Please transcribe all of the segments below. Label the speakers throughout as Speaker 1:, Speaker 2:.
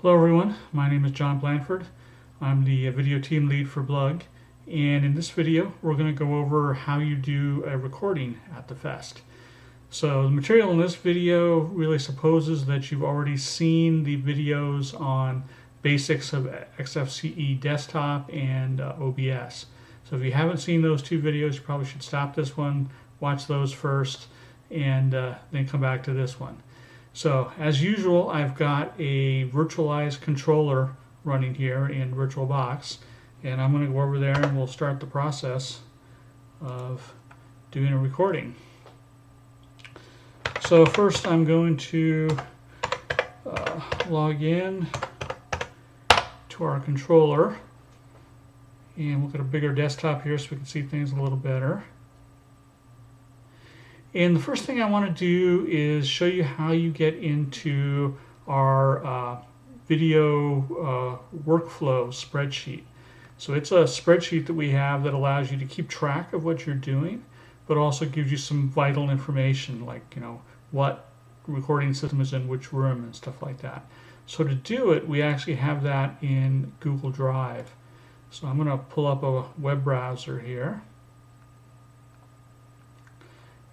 Speaker 1: Hello everyone, my name is John Blanford. I'm the video team lead for Blug, and in this video we're going to go over how you do a recording at the fest. So the material in this video really supposes that you've already seen the videos on basics of XFCE desktop and OBS. So if you haven't seen those two videos, you probably should stop this one, watch those first, and then come back to this one. So as usual, I've got a virtualized controller running here in VirtualBox, and I'm going to go over there and we'll start the process of doing a recording. So first I'm going to log in to our controller, and we'll get a bigger desktop here so we can see things a little better. And the first thing I want to do is show you how you get into our video workflow spreadsheet. So it's a spreadsheet that we have that allows you to keep track of what you're doing, but also gives you some vital information like, what recording system is in which room and stuff like that. So to do it, we actually have that in Google Drive. So I'm going to pull up a web browser here.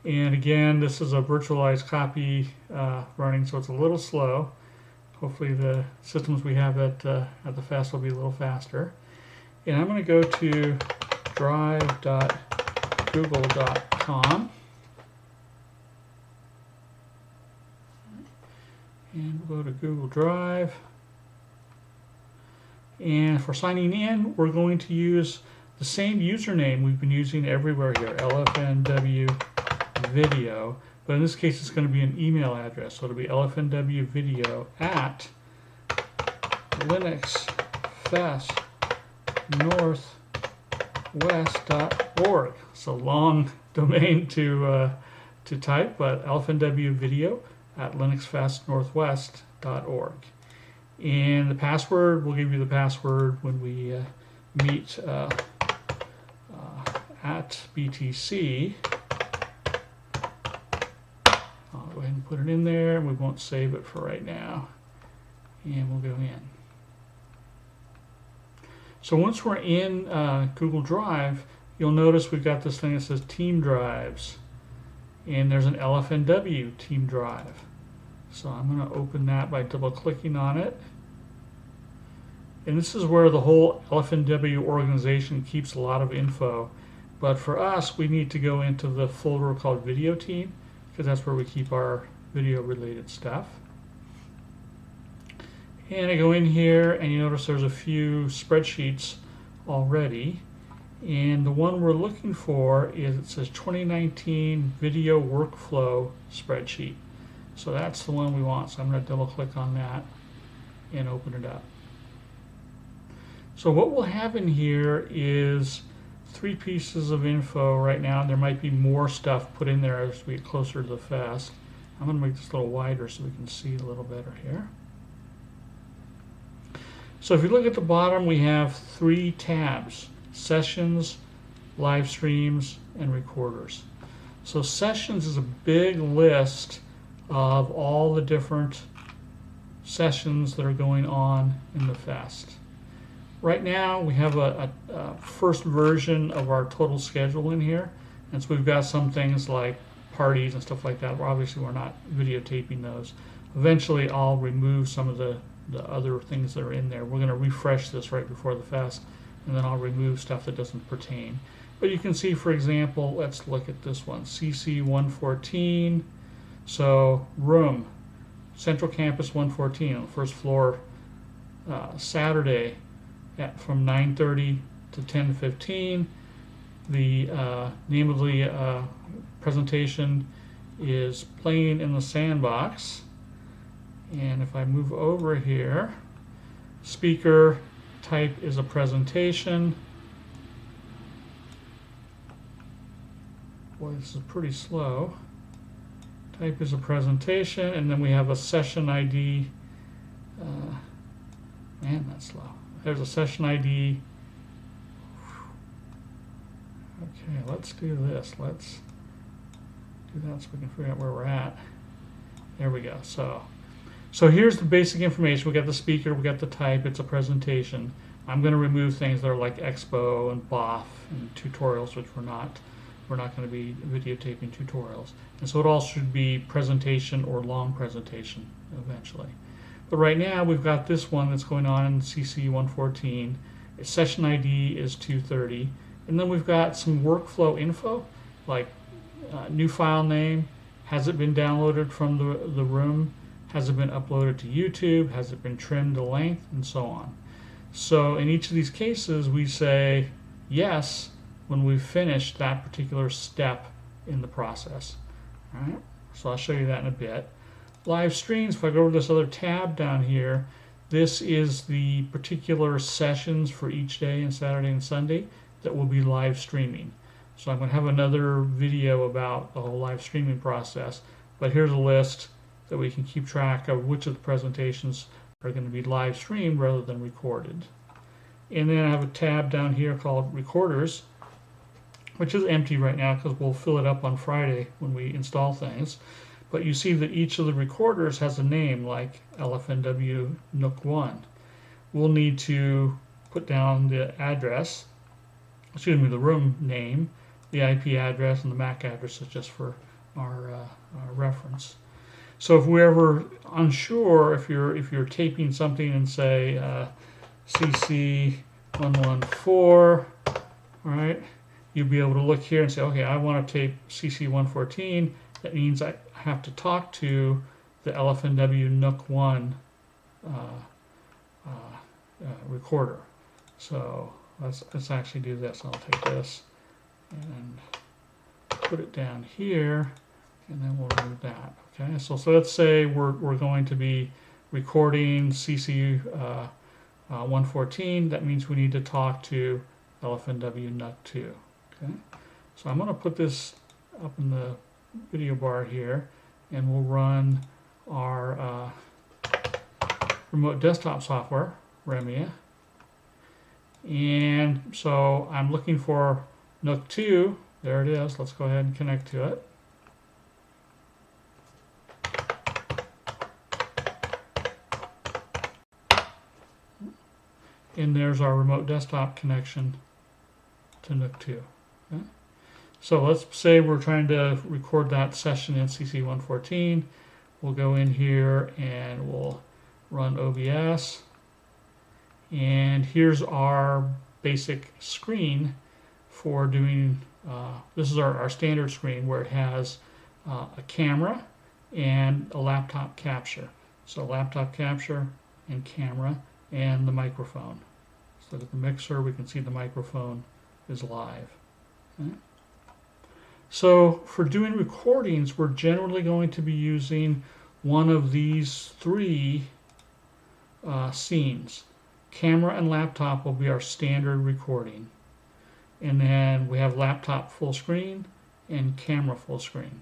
Speaker 1: And again, this is a virtualized copy running, so it's a little slow. Hopefully the systems we have at the fest will be a little faster. And I'm going to go to drive.google.com. And we'll go to Google Drive. And for signing in, we're going to use the same username we've been using everywhere here, LFNW video, but in this case it's going to be an email address, so it'll be lfnwvideo@linuxfestnorthwest.org. It's a long domain to type, but lfnwvideo@linuxfestnorthwest.org. And the password, we'll give you the password when we meet at BTC. I'll go ahead and put it in there, and we won't save it for right now. And we'll go in. So once we're in Google Drive, you'll notice we've got this thing that says Team Drives. And there's an LFNW Team Drive. So I'm going to open that by double-clicking on it. And this is where the whole LFNW organization keeps a lot of info. But for us, we need to go into the folder called Video Team, because that's where we keep our video-related stuff. And I go in here, and you notice there's a few spreadsheets already. And the one we're looking for is, it says 2019 Video Workflow Spreadsheet. So that's the one we want. So I'm going to double-click on that and open it up. So what we'll have in here is 3 pieces of info right now. There might be more stuff put in there as we get closer to the fest. I'm going to make this a little wider so we can see a little better here. So if you look at the bottom, we have 3 tabs: Sessions, Live Streams, and Recorders. So Sessions is a big list of all the different sessions that are going on in the fest. Right now we have a first version of our total schedule in here, and so we've got some things like parties and stuff like that. Well, obviously we're not videotaping those. Eventually I'll remove some of the other things that are in there. We're going to refresh this right before the fest, and then I'll remove stuff that doesn't pertain. But you can see, for example, let's look at this one, CC 114. So room, Central Campus 114 on the first floor, Saturday from 9:30 to 10:15. The name of the presentation is Playing in the Sandbox. And if I move over here, speaker type is a presentation. Boy, this is pretty slow. Type is a presentation, and then we have a session ID. Man, that's slow. There's a session ID. Okay, let's do this. Let's do that so we can figure out where we're at. There we go. So So here's the basic information. We got the speaker, we got the type, it's a presentation. I'm going to remove things that are like Expo and BOF and tutorials, which we're not going to be videotaping tutorials. And so it all should be presentation or long presentation eventually. But right now we've got this one that's going on in CC 114. Its session ID is 230. And then we've got some workflow info, like new file name, has it been downloaded from the room, has it been uploaded to YouTube, has it been trimmed to length, and so on. So in each of these cases we say yes when we've finished that particular step in the process. All right? So I'll show you that in a bit. Live streams, if I go over this other tab down here, this is the particular sessions for each day and Saturday and Sunday that will be live streaming. So I'm going to have another video about the whole live streaming process, but here's a list that we can keep track of which of the presentations are going to be live streamed rather than recorded. And then I have a tab down here called Recorders, which is empty right now because we'll fill it up on Friday when we install things. But you see that each of the recorders has a name, like LFNW Nook 1. We'll need to put down the address, the room name, the IP address, and the MAC address is just for our reference. So if we're ever unsure, if you're taping something and say CC 114, all right, you'll be able to look here and say, okay, I want to tape CC 114. That means I have to talk to the LFNW Nook 1 recorder. So let's actually do this. I'll take this and put it down here, and then we'll remove that. Okay, so let's say we're going to be recording CC 114. That means we need to talk to LFNW Nook 2. Okay, so I'm going to put this up in the video bar here, and we'll run our remote desktop software, Remia. And so I'm looking for Nook 2. There it is. Let's go ahead and connect to it. And there's our remote desktop connection to Nook 2. Okay? So let's say we're trying to record that session in CC 114. We'll go in here and we'll run OBS. And here's our basic screen for doing, this is our standard screen where it has a camera and a laptop capture. So laptop capture and camera and the microphone. So look at the mixer, we can see the microphone is live. Okay. So for doing recordings, we're generally going to be using one of these three scenes. Camera and laptop will be our standard recording. And then we have laptop full screen and camera full screen.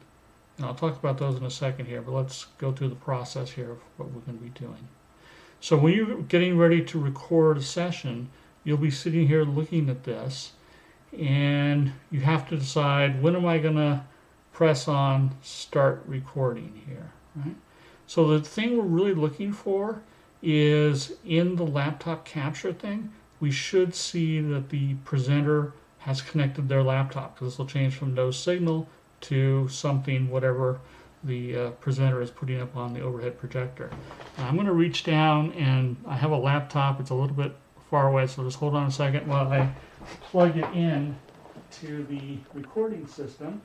Speaker 1: And I'll talk about those in a second here, but let's go through the process here of what we're going to be doing. So when you're getting ready to record a session, you'll be sitting here looking at this, and you have to decide, when am I going to press on start recording here, right? So the thing we're really looking for is in the laptop capture thing, we should see that the presenter has connected their laptop, because this will change from no signal to something, whatever the presenter is putting up on the overhead projector. Now I'm going to reach down, and I have a laptop. It's a little bit far away, so just hold on a second while I plug it in to the recording system.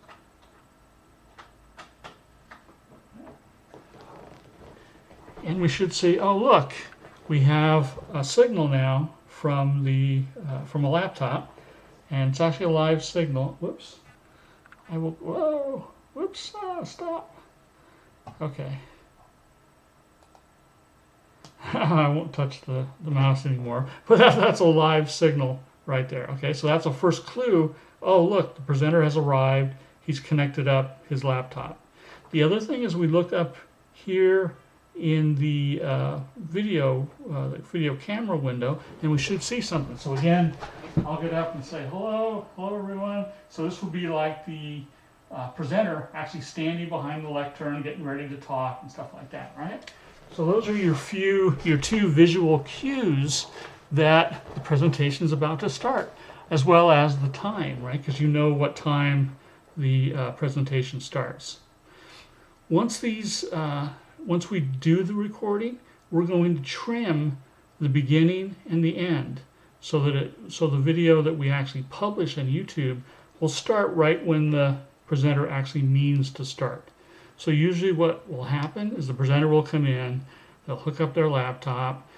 Speaker 1: And we should see, oh look, we have a signal now from a laptop, and it's actually a live signal. Whoops. Whoa, whoops, stop. Okay. I won't touch the mouse anymore, but that's a live signal right there. Okay, so that's a first clue. Oh, look, the presenter has arrived. He's connected up his laptop. The other thing is we look up here in the video camera window, and we should see something. So again, I'll get up and say, hello everyone. So this will be like the presenter actually standing behind the lectern, getting ready to talk and stuff like that, right? So those are your two visual cues that the presentation is about to start, as well as the time, right? Because you know what time the presentation starts. Once we do the recording, we're going to trim the beginning and the end so the video that we actually publish on YouTube will start right when the presenter actually means to start. So usually what will happen is the presenter will come in, they'll hook up their laptop,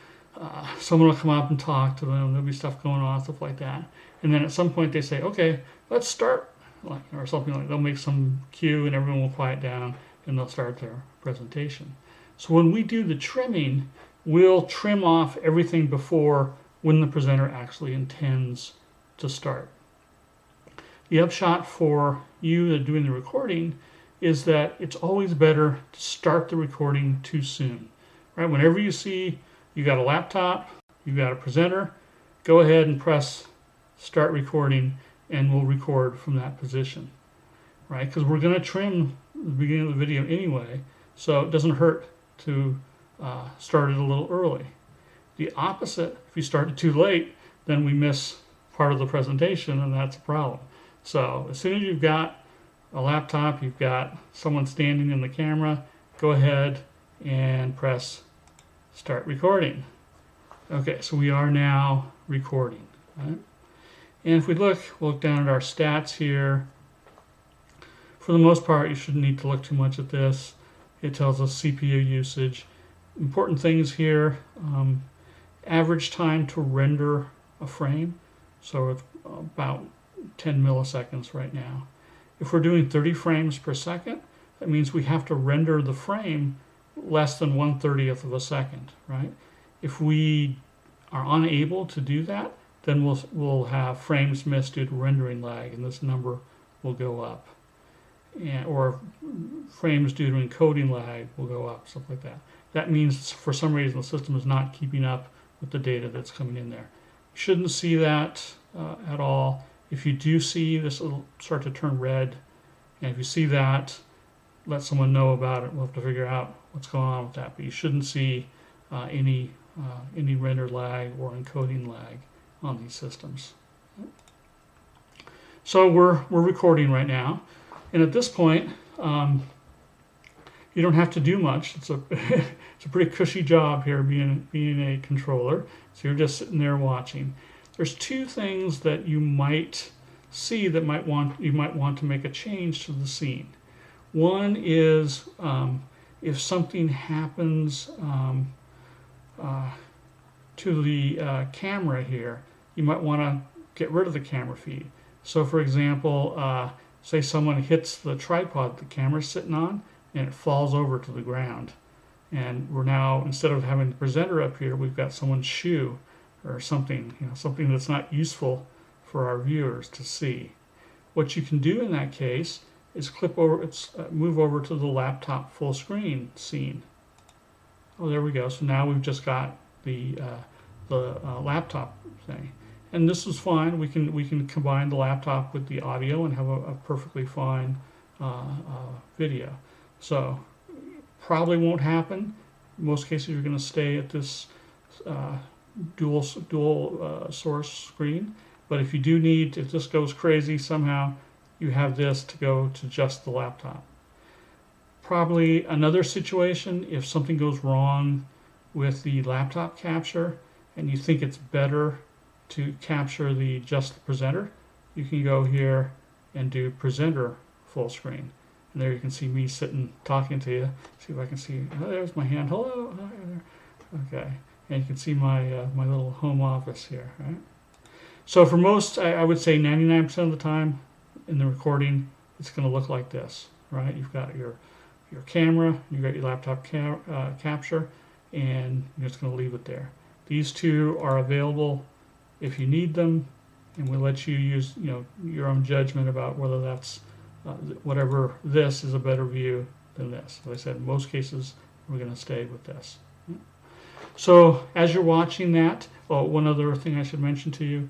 Speaker 1: someone will come up and talk to them, there'll be stuff going on, stuff like that. And then at some point they say, okay, let's start, or something like that. They'll make some cue and everyone will quiet down and they'll start their presentation. So when we do the trimming, we'll trim off everything before when the presenter actually intends to start. The upshot for you that are doing the recording is that it's always better to start the recording too soon. Right? Whenever you see you got a laptop, you got a presenter, go ahead and press start recording and we'll record from that position. Right? Because we're going to trim the beginning of the video anyway, so it doesn't hurt to start it a little early. The opposite, if you start it too late, then we miss part of the presentation and that's a problem. So as soon as you've got a laptop, you've got someone standing in the camera, go ahead and press start recording. Okay, so we are now recording. Right? And if we'll look down at our stats here. For the most part, you shouldn't need to look too much at this. It tells us CPU usage. Important things here, average time to render a frame. So it's about 10 milliseconds right now. If we're doing 30 frames per second, that means we have to render the frame less than 1/30th of a second, right? If we are unable to do that, then we'll have frames missed due to rendering lag, and this number will go up. Or frames due to encoding lag will go up, stuff like that. That means for some reason the system is not keeping up with the data that's coming in there. You shouldn't see that at all. If you do see this, will start to turn red, and if you see that, let someone know about it. We'll have to figure out what's going on with that. But you shouldn't see any render lag or encoding lag on these systems. So we're recording right now. And at this point, you don't have to do much. It's a it's a pretty cushy job here being a controller. So you're just sitting there watching. There's two things that you might see that you might want to make a change to the scene. One is if something happens to the camera here, you might want to get rid of the camera feed. So for example, say someone hits the tripod the camera's sitting on and it falls over to the ground. And we're now, instead of having the presenter up here, we've got someone's shoe or something, something that's not useful for our viewers to see. What you can do in that case is move over to the laptop full screen scene. Oh, there we go. So now we've just got the laptop thing. And this is fine. We can combine the laptop with the audio and have a perfectly fine video. So probably won't happen. In most cases, you're going to stay at this dual source screen. But if you do need, if this goes crazy somehow, you have this to go to just the laptop. Probably another situation, if something goes wrong with the laptop capture and you think it's better to capture just the presenter, you can go here and do presenter full screen. And there you can see me sitting talking to you. See if I can see, oh, there's my hand, hello. Okay, and you can see my my little home office here, right? So for most, I would say 99% of the time in the recording, it's going to look like this, right? You've got your camera, you've got your laptop capture, and you're just going to leave it there. These two are available if you need them, and we'll let you use your own judgment about whether that's whatever this is a better view than this. As I said, in most cases, we're going to stay with this. So as you're watching that, one other thing I should mention to you,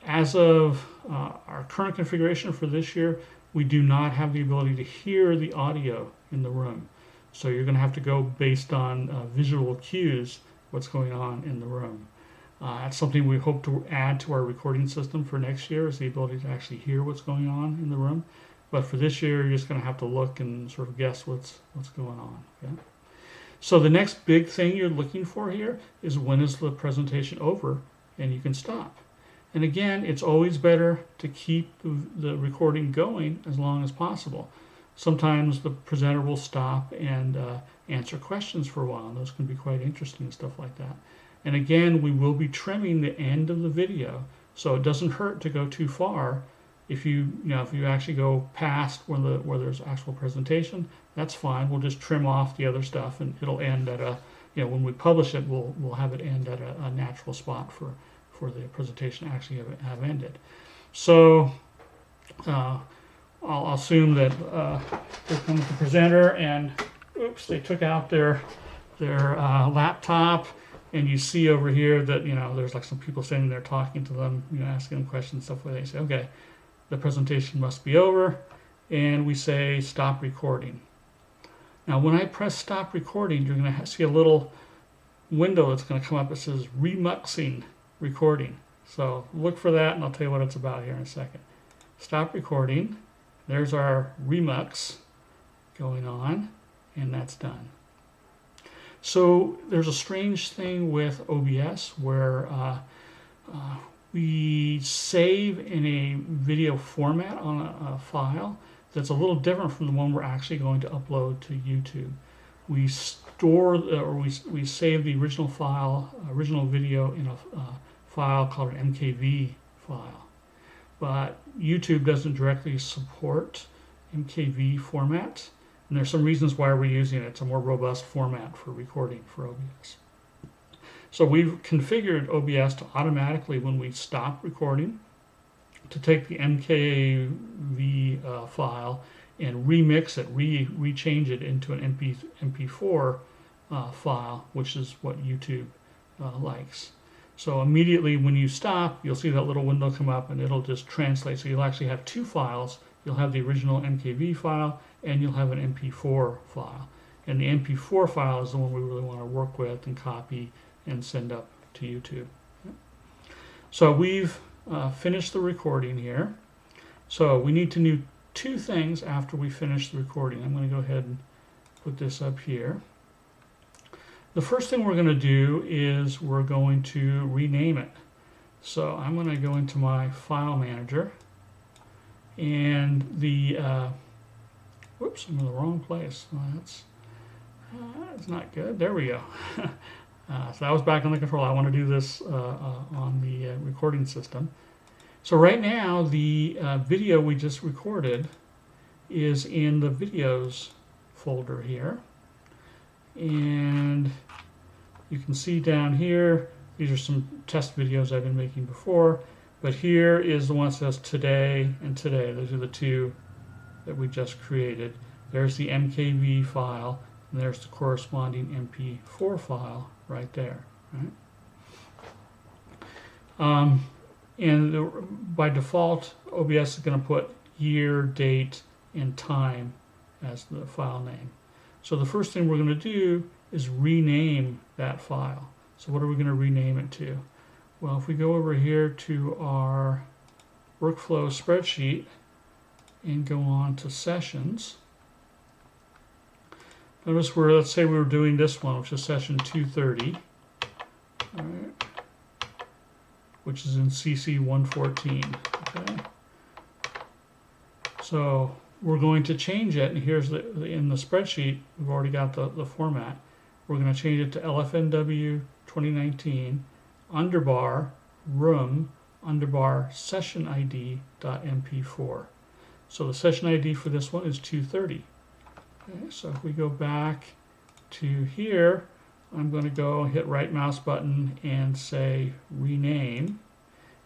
Speaker 1: as of our current configuration for this year, we do not have the ability to hear the audio in the room. So you're going to have to go based on visual cues, what's going on in the room. That's something we hope to add to our recording system for next year, is the ability to actually hear what's going on in the room. But for this year, you're just going to have to look and sort of guess what's going on. Okay? So the next big thing you're looking for here is, when is the presentation over and you can stop. And again, it's always better to keep the recording going as long as possible. Sometimes the presenter will stop and answer questions for a while, and those can be quite interesting and stuff like that. And again, we will be trimming the end of the video, so it doesn't hurt to go too far. If you actually go past where there's actual presentation, that's fine. We'll just trim off the other stuff, and it'll end at a, when we publish it, we'll have it end at a natural spot for the presentation actually have ended. So I'll assume that here comes the presenter, and oops, they took out their laptop, and you see over here that there's like some people standing there talking to them, asking them questions, stuff like that. You say, okay, the presentation must be over, and we say stop recording. Now when I press stop recording, you're going to see a little window that's going to come up that says remuxing recording. So look for that, and I'll tell you what it's about here in a second. Stop recording. There's our remux going on, and that's done. So there's a strange thing with OBS where we save in a video format on a file that's a little different from the one we're actually going to upload to YouTube. We store we save the original video in a file called an MKV file. But YouTube doesn't directly support MKV format, and there's some reasons why we're using it. It's a more robust format for recording for OBS. So we've configured OBS to automatically, when we stop recording, to take the MKV file and remix it, rechange it into an MP4 file, which is what YouTube likes. So immediately when you stop, you'll see that little window come up, and it'll just translate. So you'll actually have two files. You'll have the original MKV file, and you'll have an MP4 file. And the MP4 file is the one we really want to work with and copy and send up to YouTube. So we've finished the recording here. So we need to do two things after we finish the recording. I'm going to go ahead and put this up here. The first thing we're going to do is we're going to rename it. So I'm going to go into my file manager, and whoops, I'm in the wrong place. Well, that's not good. There we go. So that was back on the control. I want to do this on the recording system. So right now, the video we just recorded is in the videos folder here. And you can see down here, these are some test videos I've been making before, but here is the one that says today and today. Those are the two that we just created. There's the MKV file, and there's the corresponding MP4 file right there. Right? And by default, OBS is going to put year, date, and time as the file name. So the first thing we're going to do is rename that file. So what are we going to rename it to? Well, if we go over here to our workflow spreadsheet and go on to sessions, notice let's say we were doing this one, which is session 230, all right, which is in CC 114. Okay. So we're going to change it, and here's in the spreadsheet, we've already got the format. We're going to change it to LFNW 2019 underbar room underbar session ID .mp4. So the session ID for this one is 230. Okay, so if we go back to here, I'm going to go hit right mouse button and say rename,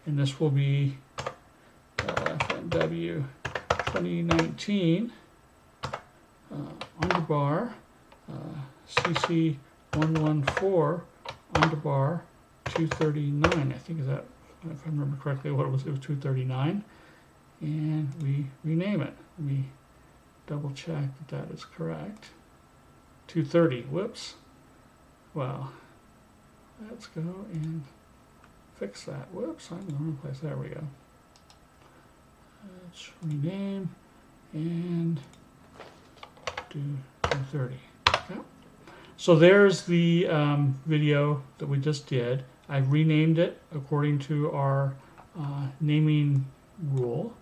Speaker 1: and this will be LFNW 2019 underbar CC 114 underbar 239. I think that, if I remember correctly, what it was 239, and we rename it. We double check that is correct. 230. Whoops. Well, let's go and fix that. Whoops, I'm in the wrong place. There we go. Let's rename and do 230. Okay. So there's the video that we just did. I've renamed it according to our naming rule.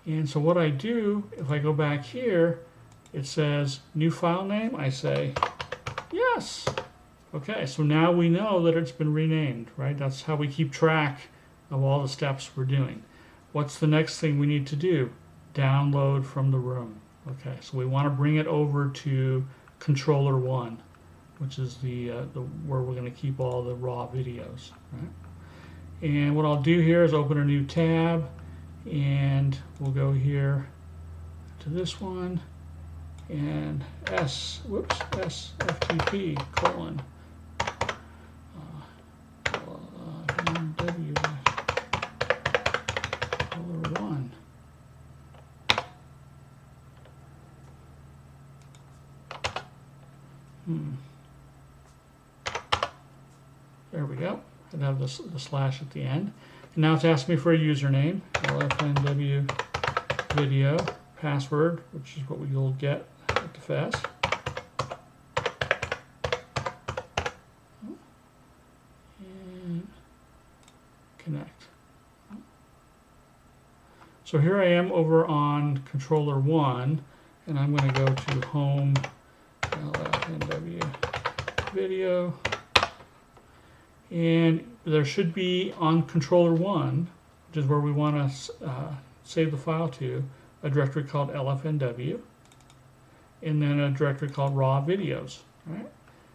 Speaker 1: And so what I do, if I go back here, it says new file name. I say yes. Okay, so now we know that it's been renamed, right? That's how we keep track of all the steps we're doing. What's the next thing we need to do? Download from the room. Okay, so we want to bring it over to controller 1, which is the where we're going to keep all the raw videos. Right? And what I'll do here is open a new tab, and we'll go here to this one, and SFTP : LFNW controller 1. There we go. And have the slash at the end. And now it's asking me for a username, LFNW video, password, which is what we'll get at the fest. And connect. So here I am over on controller 1, and I'm going to go to home, LFNW video, and there should be on controller 1, which is where we want to save the file to, a directory called LFNW, and then a directory called raw videos. Right?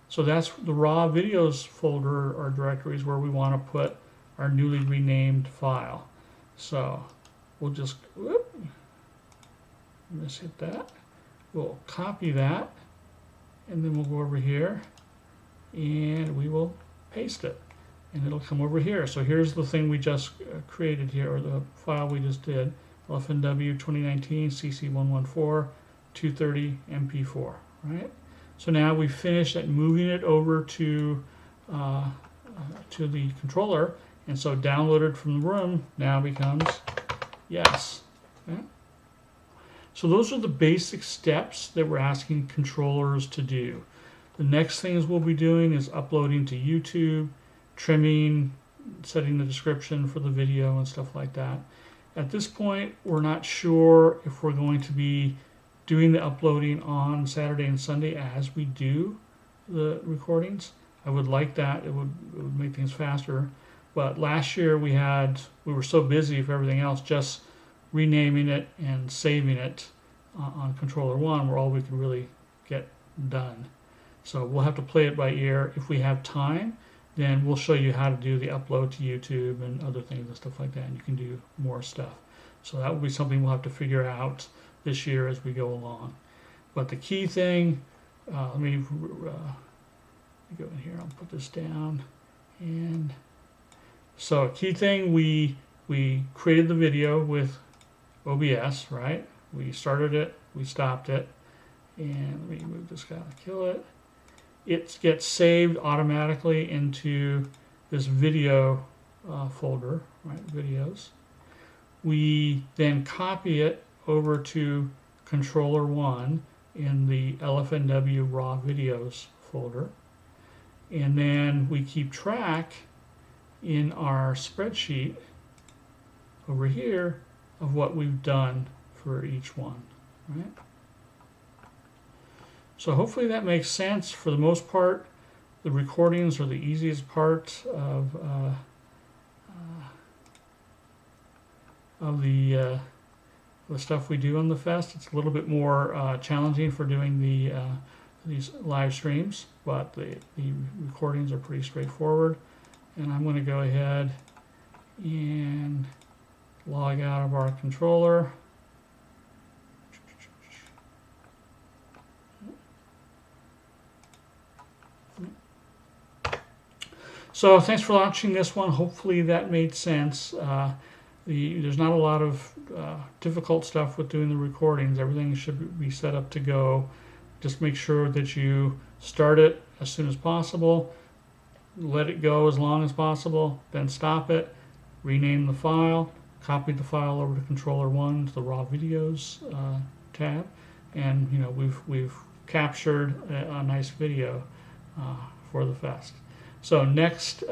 Speaker 1: So that's the raw videos folder or directory is where we want to put our newly renamed file. So we'll just let's hit that. We'll copy that, and then we'll go over here and we will paste it, and it'll come over here. So here's the thing we just created here, or the file we just did, LFNW 2019 CC114 230 MP4. Right? So now we've finished at moving it over to the controller, and so downloaded from the room now becomes yes. Okay? So those are the basic steps that we're asking controllers to do. The next things we'll be doing is uploading to YouTube, trimming, setting the description for the video and stuff like that. At this point, we're not sure if we're going to be doing the uploading on Saturday and Sunday as we do the recordings. I would like that. It would make things faster. But last year we were so busy for everything else, just renaming it and saving it on controller 1 were all we could really get done. So we'll have to play it by ear. If we have time, then we'll show you how to do the upload to YouTube and other things and stuff like that, and you can do more stuff. So that will be something we'll have to figure out this year as we go along. But the key thing, let me go in here, I'll put this down. And so key thing, we created the video with OBS, right? We started it, we stopped it, and let me move this guy to kill it. It gets saved automatically into this video folder, right? Videos. We then copy it over to controller 1 in the LFNW raw videos folder, and then we keep track in our spreadsheet over here of what we've done for each one, right? So hopefully that makes sense. For the most part, the recordings are the easiest part of the stuff we do on the fest. It's a little bit more challenging for doing these live streams, but the recordings are pretty straightforward. And I'm going to go ahead and log out of our controller. So thanks for watching this one. Hopefully that made sense. There's not a lot of difficult stuff with doing the recordings. Everything should be set up to go Just make sure that you start it as soon as possible, let it go as long as possible, then stop it, rename the file, copy the file over to controller 1 to the raw videos tab, and we've captured a nice video for the fest. So next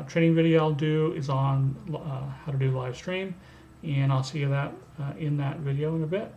Speaker 1: training video I'll do is on how to do live stream, and I'll see you in that video in a bit.